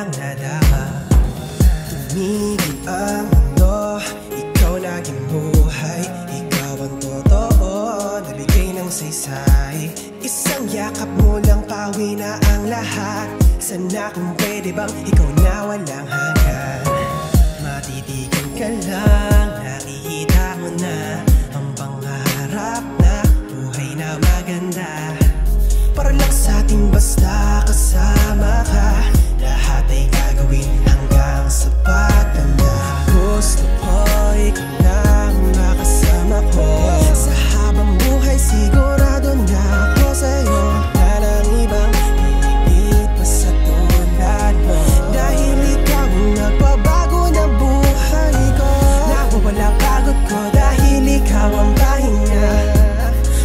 lang nadama. Tumigil ang mundo, ikaw naging buhay. Ikaw ang totoo, nabigay ng saysay. Isang yakap mo lang, pawi na ang lahat. Sana kung pwede bang ikaw na walang hanggan. Matitigan ka lang, nakikita mo na ang pangarap na buhay na maganda. Para lang sa ating basta kasama ka, lahat ay gagawin hanggang sa pagtanda. Gusto ko ikaw lang makasama ko, sa habang buhay sigurado na ako sa'yo. Wala nang ibang hihigit pa sa tulad mo, dahil ikaw ang nagbabago ng buhay ko. Nawawala pagod ko dahil ikaw ang pahinga.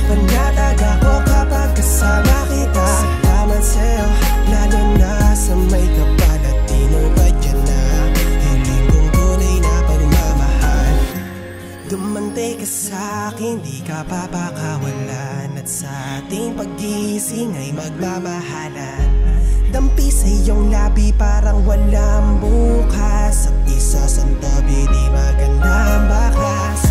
Panatag ako kapag kasama kita. Salamat sa'yo, lalo na sa may kapal at tinupad yan na hiling kong tunay na pagmamahal. Dumantay ka sa'kin, di ka papakawalan, at sa ating pag-gising ay magmamahalan. Dampi sa iyong labi parang walang bukas, at isa sa tabi di maganda ang bakas.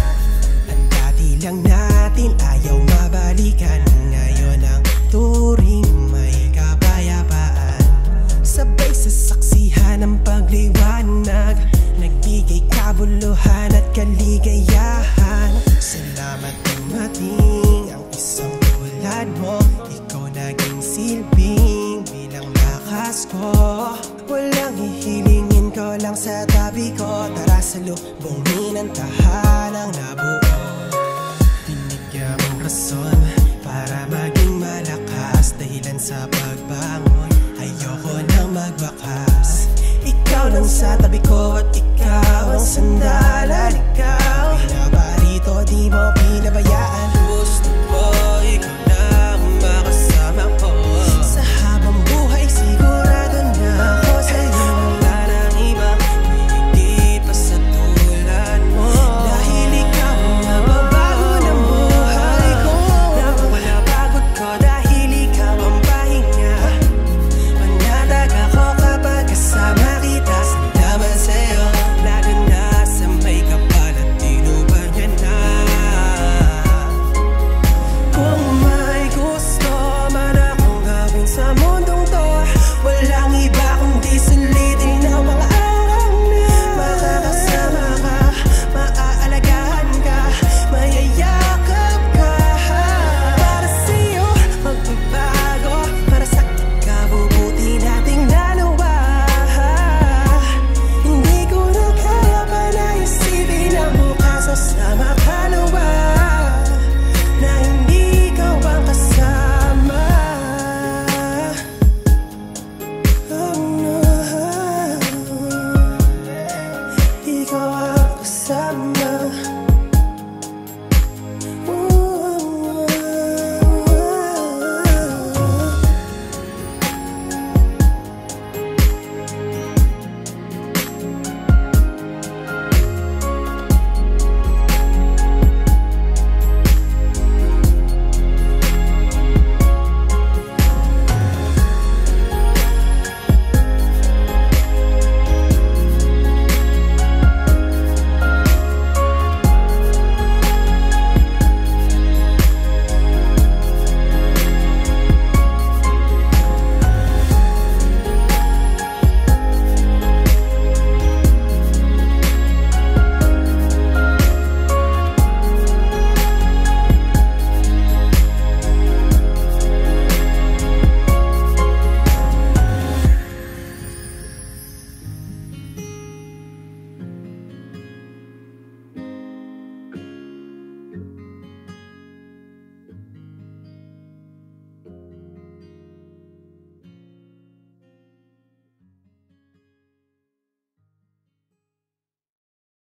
Ang dati lang natin ayaw mabalikan, ngayon ang turing may kapayapaan. Sabay sa saksihan ng pagliwanag, nagbigay kabuluhan at kaligayahan. Salamat dumating ang isang tulad mo, ikaw naging silbing bilang lakas ko. Walang hihilingin ko lang sa tabi ko, tara salubungin ang tahanang nabuo. Binigyan mong rason para maging malakas, dahilan sa pagbangon, ayoko nang magwakas. Ikaw lang sa tabi ko at ikaw ang sandalan. Ikaw pinabarito, di mo pinabayaan.